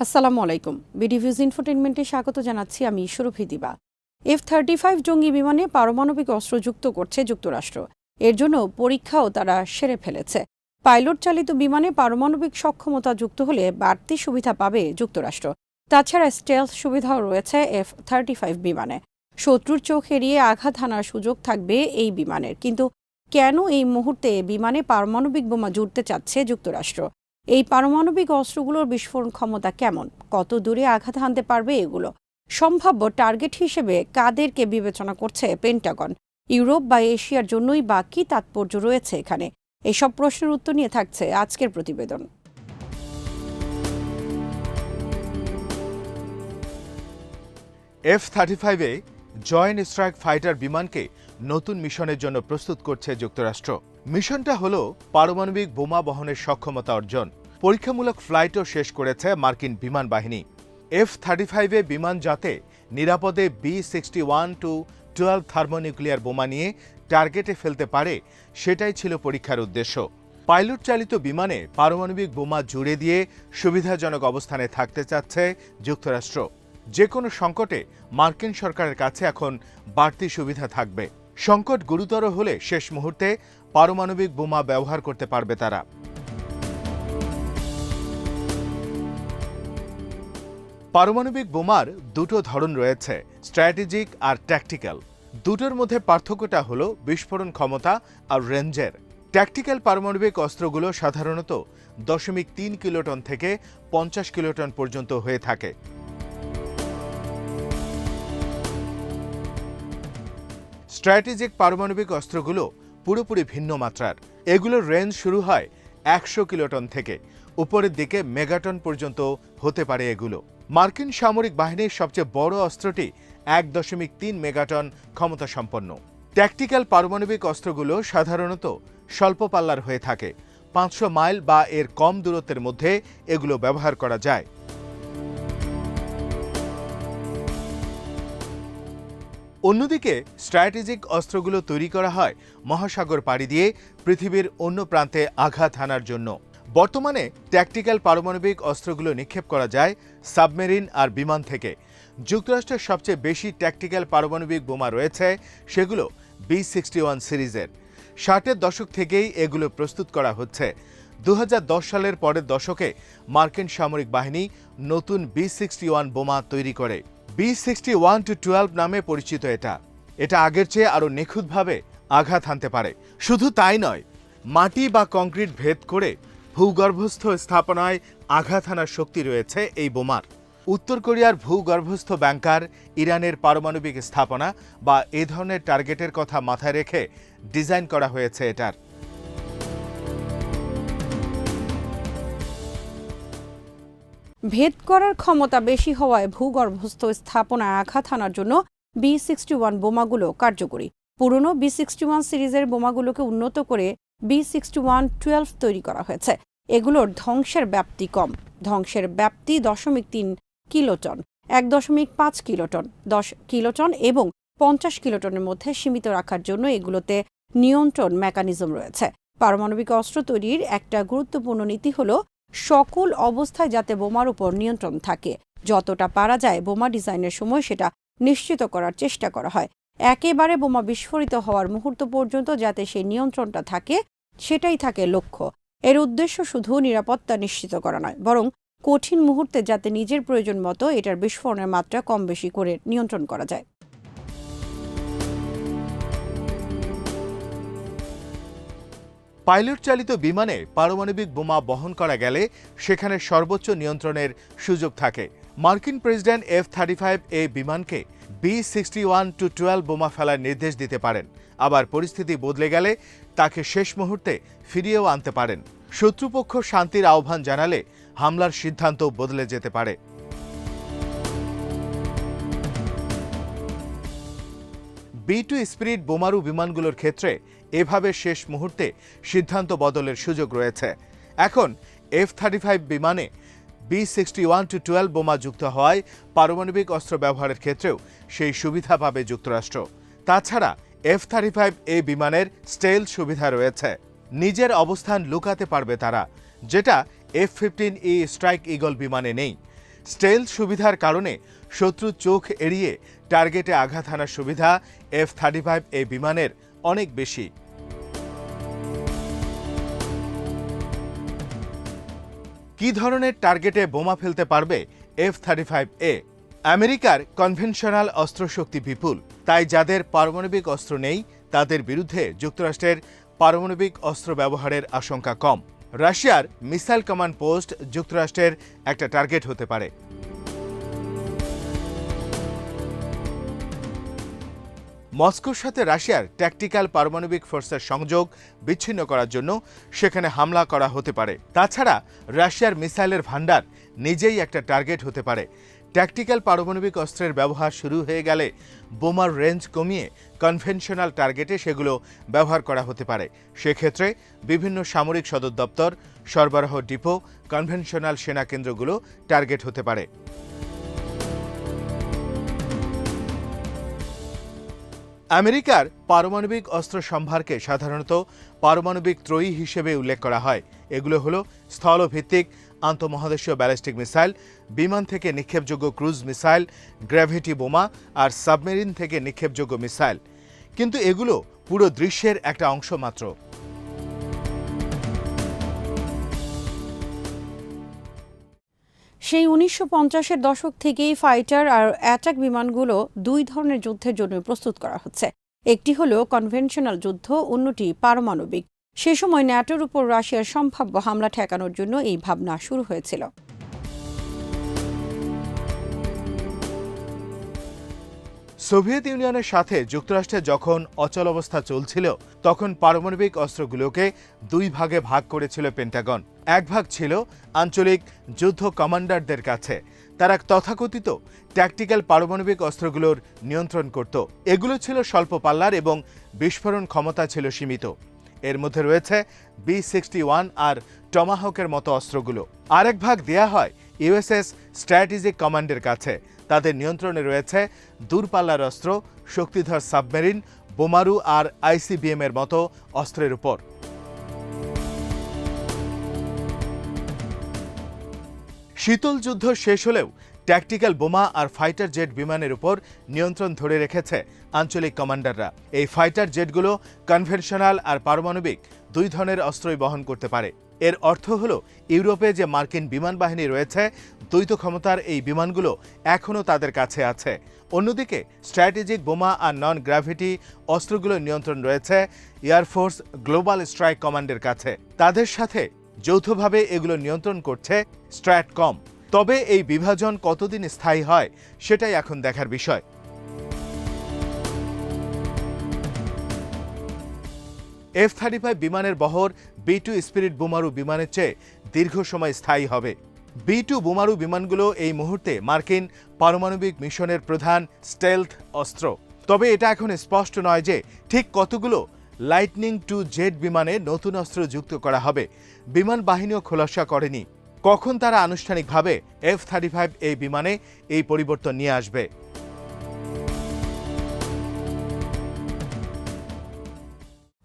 আসসালামু আলাইকুম। বিডিভিউজ ইনফোটেইনমেন্টে স্বাগত জানাচ্ছি আমি সুরভি দিবা। F-35 জঙ্গি বিমানে পারমাণবিক অস্ত্র যুক্ত করছে যুক্তরাষ্ট্র। এর জন্য পরীক্ষাও তারা সেরে ফেলেছে। পাইলট চালিত বিমানে পারমাণবিক সক্ষমতা যুক্ত হলে বাড়তি সুবিধা পাবে যুক্তরাষ্ট্র। তাছাড়া স্টেলথ সুবিধাও রয়েছে F-35 বিমানে। শত্রুর চোখ এড়িয়ে আঘাত হানার সুযোগ থাকবে এই বিমানের। কিন্তু কেন এই মুহূর্তে বিমানে পারমাণবিক বোমা জুড়তে চাচ্ছে যুক্তরাষ্ট্র? এই পারমাণবিক অস্ত্রগুলোর বিস্ফোরণ ক্ষমতা কেমন? কত দূরে আঘাত হানতে পারবে এগুলো? সম্ভাব্য টার্গেট হিসেবে কাদেরকে বিবেচনা করছে পেন্টাগন? ইউরোপ বা এশিয়ার জন্যই বা কী তাৎপর্য রয়েছে এখানে? এসব প্রশ্নের উত্তর নিয়ে থাকছে আজকের প্রতিবেদন। F-35-এ জয়েন্ট স্ট্রাইক ফাইটার বিমানকে নতুন মিশনের জন্য প্রস্তুত করছে যুক্তরাষ্ট্র। মিশনটা হলো পারমাণবিক বোমা বহনের সক্ষমতা অর্জন। পরীক্ষামূলক ফ্লাইটও শেষ করেছে মার্কিন বিমান বাহিনী। F-35-এ বিমান যাতে নিরাপদে B-61-12 থার্মোনিউক্লিয়ার বোমা নিয়ে টার্গেটে ফেলতে পারে সেটাই ছিল পরীক্ষার উদ্দেশ্য। পাইলট চালিত বিমানে পারমাণবিক বোমা জুড়ে দিয়ে সুবিধাজনক অবস্থানে থাকতে চাচ্ছে যুক্তরাষ্ট্র। যে কোনো সংকটে মার্কিন সরকারের কাছে এখন বাড়তি সুবিধা থাকবে। সংকট গুরুতর হলে শেষ মুহূর্তে পারমাণবিক বোমা ব্যবহার করতে পারবে তারা। পারমাণবিক বোমার দুটো ধরন রয়েছে, স্ট্র্যাটেজিক আর ট্যাকটিক্যাল। দুটোর মধ্যে পার্থক্যটা হলো বিস্ফোরণ ক্ষমতা আর রেঞ্জের। ট্যাকটিক্যাল পারমাণবিক অস্ত্রগুলো সাধারণত 0.3 কিলোটন থেকে 50 কিলোটন পর্যন্ত হয়ে থাকে। স্ট্র্যাটেজিক পারমাণবিক অস্ত্রগুলো পুরোপুরি ভিন্ন মাত্রার। এগুলোর রেঞ্জ শুরু হয় 100 কিলোটন থেকে, উপরের দিকে মেগাটন পর্যন্ত হতে পারে এগুলো। মার্কিন সামরিক বাহিনীর সবচেয়ে বড় অস্ত্রটি 1.3 মেগাটন ক্ষমতা সম্পন্ন। ট্যাকটিক্যাল পারমাণবিক অস্ত্রগুলো সাধারণত স্বল্প পাল্লার হয়ে থাকে। 500 মাইল বা এর কম দূরত্বের মধ্যে এগুলো ব্যবহার করা যায়। অন্যদিকে স্ট্র্যাটেজিক অস্ত্রগুলো তৈরি করা হয় মহাসাগর পাড়ি দিয়ে পৃথিবীর অন্য প্রান্তে আঘাত হানার জন্য। বর্তমানে ট্যাকটিক্যাল পারমাণবিক অস্ত্রগুলো নিক্ষেপ করা যায় সাবমেরিন আর বিমান থেকে। যুক্তরাষ্ট্রের সবচেয়ে বেশি ট্যাকটিক্যাল পারমাণবিক বোমা রয়েছে সেগুলো B-61 সিরিজের। 60-এর দশক থেকেই এগুলো প্রস্তুত করা হচ্ছে। 2010 সালের পরের দশকে মার্কিন সামরিক বাহিনী নতুন B-61 বোমা তৈরি করে। B-61-12 নামে পরিচিত এটা আগের চেয়ে আরও নিখুঁতভাবে আঘাত হানতে পারে। শুধু তাই নয়, মাটি বা কংক্রিট ভেদ করে ভূগর্ভস্থ স্থাপনায় আঘাত হানার শক্তি রয়েছে এই বোমার। উত্তর কোরিয়ার ভূগর্ভস্থ ব্যাংকার, ইরানের পারমাণবিক স্থাপনা বা এ ধরনের টার্গেটের কথা মাথায় রেখে ডিজাইন করা হয়েছে এটার। ভেদ করার ক্ষমতা বেশি হওয়ায় ভূগর্ভস্থ স্থাপনায় আঘাত হানার জন্য B-61 বোমাগুলো কার্যকরী। পুরনো B-61 সিরিজের বোমাগুলোকে উন্নত করে B-61-12 তৈরি করা হয়েছে। এগুলোর ধ্বংসের ব্যাপ্তি কম। ধ্বংসের ব্যাপ্তি 0.3 কিলোটন, 1.5 কিলোটন, 10 কিলোটন এবং 50 কিলোটনের মধ্যে সীমিত রাখার জন্য এগুলোতে নিয়ন্ত্রণ মেকানিজম রয়েছে। পারমাণবিক অস্ত্র তৈরির একটা গুরুত্বপূর্ণ নীতি হলো সকল অবস্থায় যাতে বোমার উপর নিয়ন্ত্রণ থাকে। যতটা পারা যায় বোমা ডিজাইনের সময় সেটা নিশ্চিত করার চেষ্টা করা হয়। একেবারে বোমা বিস্ফোরিত হওয়ার মুহূর্ত পর্যন্ত যাতে সেই নিয়ন্ত্রণটা থাকে, সেটাই থাকে লক্ষ্য। এর উদ্দেশ্য শুধু নিরাপত্তা নিশ্চিত করা নয়, বরং কঠিন মুহূর্তে যাতে নিজের প্রয়োজন মতো এটার বিস্ফোরণের মাত্রা কম বেশি করে নিয়ন্ত্রণ করা যায়। পাইলট চালিত বিমানে পারমাণবিক বোমা বহন করা গেলে সেখানে সর্বোচ্চ নিয়ন্ত্রণের সুযোগ থাকে। মার্কিন প্রেসিডেন্ট F-35 বিমানকে B-61-12 বোমা ফেলার নির্দেশ দিতে পারেন। আবার পরিস্থিতি বদলে গেলে তাকে শেষ মুহূর্তে ফিরিয়েও আনতে পারেন। শত্রুপক্ষ শান্তির আহ্বান জানালে হামলার সিদ্ধান্ত বদলে যেতে পারে। B-2 স্পিরিট বোমারু বিমানগুলোর ক্ষেত্রে এভাবে শেষ মুহূর্তে সিদ্ধান্ত বদলের সুযোগ রয়েছে। এখন F-35 বিমানে B-61-12 বোমা যুক্ত হওয়ায় পারমাণবিক অস্ত্র ব্যবহারের ক্ষেত্রেও সেই সুবিধা পাবে যুক্তরাষ্ট্র। তাছাড়া F-35 বিমানের স্টেলথ সুবিধা রয়েছে। নিজের অবস্থান লুকাতে পারবে তারা, যেটা F-15E স্ট্রাইক ঈগল বিমানে নেই। স্টেলথ সুবিধার কারণে শত্রু চোখ এড়িয়ে টার্গেটে আঘাত হানার সুবিধা F-35 এই বিমানের অনেক বেশি। কি ধরনের টার্গেটে বোমা ফেলতে পারবে F-35A? আমেরিকার কনভেনশনাল অস্ত্রশক্তি বিপুল, তাই যাদের পারমাণবিক অস্ত্র নেই তাদের বিরুদ্ধে যুক্তরাষ্ট্রের পারমাণবিক অস্ত্র ব্যবহারের আশঙ্কা কম। রাশিয়ার মিসাইল কমান্ড পোস্ট যুক্তরাষ্ট্রের একটা টার্গেট হতে পারে। মস্কোর সাথে রাশিয়ার ট্যাকটিক্যাল পারমাণবিক ফোর্সের সংযোগ বিচ্ছিন্ন করার জন্য সেখানে হামলা করা হতে পারে। তাছাড়া রাশিয়ার মিসাইলের ভান্ডার নিজেই একটা টার্গেট হতে পারে। ট্যাকটিক্যাল পারমাণবিক অস্ত্রের ব্যবহার শুরু হয়ে গেলে বোমার রেঞ্জ কমিয়ে কনভেনশনাল টার্গেটে সেগুলো ব্যবহার করা হতে পারে। সেক্ষেত্রে বিভিন্ন সামরিক সদর দপ্তর, সরবরাহ ডিপো, কনভেনশনাল সেনা কেন্দ্রগুলো টার্গেট হতে পারে। আমেরিকার পারমাণবিক অস্ত্র সম্ভারকে সাধারণত পারমাণবিক ত্রয়ী হিসেবে উল্লেখ করা হয়। এগুলো হলো স্থলভিত্তিক আন্তঃমহাদেশীয় ব্যালিস্টিক মিসাইল, বিমান থেকে নিক্ষেপযোগ্য ক্রুজ মিসাইল, গ্র্যাভিটি বোমা আর সাবমেরিন থেকে নিক্ষেপযোগ্য মিসাইল। কিন্তু এগুলো পুরো দৃশ্যের একটা অংশ মাত্র। সেই 1950-এর দশক থেকেই ফাইটার আর অ্যাটাক বিমানগুলো দুই ধরনের যুদ্ধের জন্য প্রস্তুত করা হচ্ছে। একটি হলো কনভেনশনাল যুদ্ধ, অন্যটি পারমাণবিক। সে সময় ন্যাটোর উপর রাশিয়ার সম্ভাব্য হামলা ঠেকানোর জন্য এই ভাবনা শুরু হয়েছিল। সোভিয়েত ইউনিয়নের সাথে যুক্তরাষ্ট্রের যখন অচল অবস্থা চলছিল, তখন পারমাণবিক অস্ত্রগুলোকে দুই ভাগে ভাগ করেছিল পেন্টাগন। এক ভাগ ছিল আঞ্চলিক যুদ্ধ কমান্ডারদের কাছে। তারা তথাকথিত ট্যাকটিক্যাল পারমাণবিক অস্ত্রগুলোর নিয়ন্ত্রণ করত। এগুলো ছিল স্বল্প পাল্লার এবং বিস্ফোরণ ক্ষমতা ছিল সীমিত। এর মধ্যে রয়েছে B-61 আর টমাহকের মতো অস্ত্রগুলো। আরেক ভাগ দেয়া হয় ইউএসএস স্ট্র্যাটেজিক কমান্ডের কাছে। তাদের নিয়ন্ত্রণে রয়েছে দূরপাল্লার অস্ত্র, শক্তিধর সাবমেরিন, বোমারু আর ICBM এর মতো অস্ত্রের উপর। শীতল যুদ্ধ শেষ হলেও ট্যাকটিক্যাল বোমা আর ফাইটার জেট বিমানের উপর নিয়ন্ত্রণ ধরে রেখেছে আঞ্চলিক কমান্ডাররা। এই ফাইটার জেটগুলো কনভেনশনাল আর পারমাণবিক দুই ধরনের অস্ত্রই বহন করতে পারে। এর অর্থ হলো ইউরোপে যে মার্কিন বিমান বাহিনী রয়েছে, দ্বৈত ক্ষমতার এই বিমানগুলো এখনও তাদের কাছে আছে। অন্যদিকে স্ট্র্যাটেজিক বোমা আর নন গ্র্যাভিটি অস্ত্রগুলোর নিয়ন্ত্রণ রয়েছে এয়ারফোর্স গ্লোবাল স্ট্রাইক কমান্ডের কাছে। তাদের সাথে যৌথভাবে এগুলো নিয়ন্ত্রণ করছে স্ট্র্যাটকম। তবে এই বিভাজন কতদিন স্থায়ী হয় সেটাই এখন দেখার বিষয়। F-35 বিমানের বহর B-2 স্পিরিট বোমারু বিমানের চেয়ে দীর্ঘ সময় স্থায়ী হবে। B-2 বোমারু বিমানগুলো এই মুহূর্তে মার্কিন পারমাণবিক মিশনের প্রধান স্টেলথ অস্ত্র। তবে এটা এখন স্পষ্ট নয় যে ঠিক কতগুলো লাইটনিং টু জেট বিমানে নতুন অস্ত্র যুক্ত করা হবে। বিমান বাহিনীও খোলাসা করেনি কখন তারা আনুষ্ঠানিকভাবে F-35 এই বিমানে এই পরিবর্তন নিয়ে আসবে।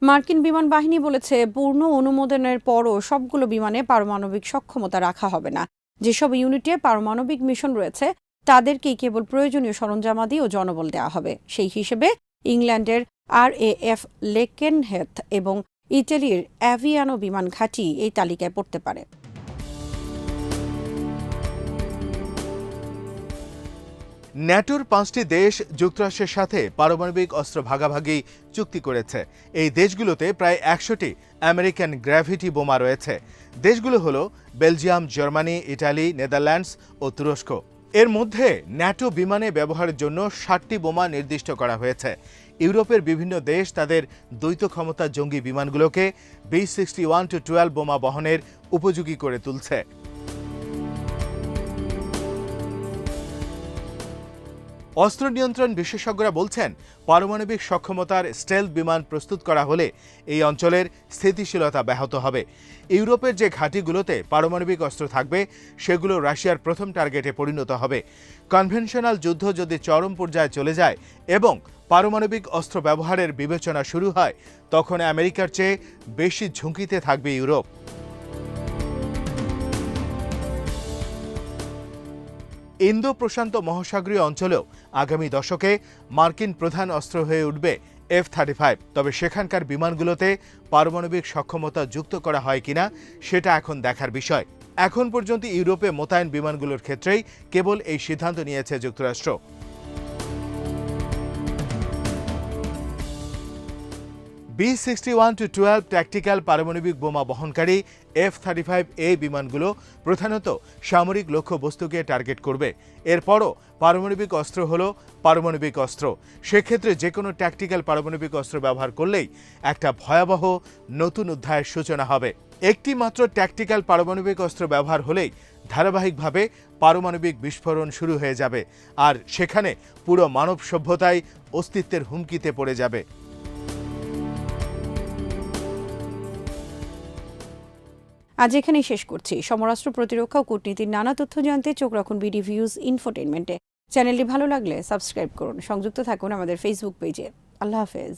মার্কিন বিমান বাহিনী বলেছে, পূর্ণ অনুমোদনের পরও সবগুলো বিমানে পারমাণবিক সক্ষমতা রাখা হবে না। যেসব ইউনিটে পারমাণবিক মিশন রয়েছে তাদেরকেই কেবল প্রয়োজনীয় সরঞ্জামাদি ও জনবল দেওয়া হবে। সেই হিসেবে ইংল্যান্ডের RAF লেকেনহেথ এবং ইটালির অ্যাভিয়ানো বিমান ঘাঁটি এই তালিকায় পড়তে পারে। ন্যাটোর 5টি দেশ যুক্তরাষ্ট্রের সাথে পারমাণবিক অস্ত্র ভাগাভাগি চুক্তি করেছে। এই দেশগুলোতে প্রায় 100টি আমেরিকান গ্র্যাভিটি বোমা রয়েছে। দেশগুলো হলো বেলজিয়াম, জার্মানি, ইটালি, নেদারল্যান্ডস ও তুরস্ক। এর মধ্যে ন্যাটো বিমানে ব্যবহারের জন্য 60টি বোমা নির্দিষ্ট করা হয়েছে। ইউরোপের বিভিন্ন দেশ তাদের দ্বৈত ক্ষমতা জঙ্গি বিমানগুলোকে B-61-12 বোমা বহনের উপযোগী করে তুলছে। অস্ত্র নিয়ন্ত্রণ বিশেষজ্ঞরা বলছেন, পারমাণবিক সক্ষমতার স্টেলথ বিমান প্রস্তুত করা হলে এই অঞ্চলের স্থিতিশীলতা ব্যাহত হবে। ইউরোপের যে ঘাঁটিগুলোতে পারমাণবিক অস্ত্র থাকবে সেগুলো রাশিয়ার প্রথম টার্গেটে পরিণত হবে। কনভেনশনাল যুদ্ধ যদি চরম পর্যায়ে চলে যায় এবং পারমাণবিক অস্ত্র ব্যবহারের বিবেচনা শুরু হয়, তখন আমেরিকার চেয়ে বেশি ঝুঁকিতে থাকবে ইউরোপ। ইন্দো প্রশান্ত মহাসাগরীয় অঞ্চলেও আগামী দশকে মার্কিন প্রধান অস্ত্র হয়ে উঠবে F-35। তবে সেখানকার বিমানগুলোতে পারমাণবিক সক্ষমতা যুক্ত করা হয় কিনা সেটা এখন দেখার বিষয়। এখন পর্যন্ত ইউরোপে মোতায়েন বিমানগুলোর ক্ষেত্রেই কেবল এই সিদ্ধান্ত নিয়েছে যুক্তরাষ্ট্র। B-61-12 ট্যাকটিক্যাল পারমাণবিক বোমা বহনকারী F-35A বিমানগুলো প্রধানত সামরিক লক্ষ্যবস্তুকে টার্গেট করবে। এরপরও পারমাণবিক অস্ত্র হলো পারমাণবিক অস্ত্র। সেক্ষেত্রে যে কোনো ট্যাকটিক্যাল পারমাণবিক অস্ত্র ব্যবহার করলেই একটা ভয়াবহ নতুন অধ্যায়ের সূচনা হবে। একটি মাত্র ট্যাকটিক্যাল পারমাণবিক অস্ত্র ব্যবহার হলেই ধারাবাহিকভাবে পারমাণবিক বিস্ফোরণ শুরু হয়ে যাবে, আর সেখানে পুরো মানব সভ্যতাই অস্তিত্বের হুমকিতে পড়ে যাবে। আজ এখানেই শেষ করছি। সমরাষ্ট্র, প্রতিরক্ষা ও কূটনীতির নানা তথ্য জানতে চোখ রাখুন বিডি ভিউজ ইনফোটেইনমেন্টে। চ্যানেলটি ভালো লাগলে সাবস্ক্রাইব করুন। সংযুক্ত থাকুন আমাদের ফেসবুক পেজে। আল্লাহ হাফেজ।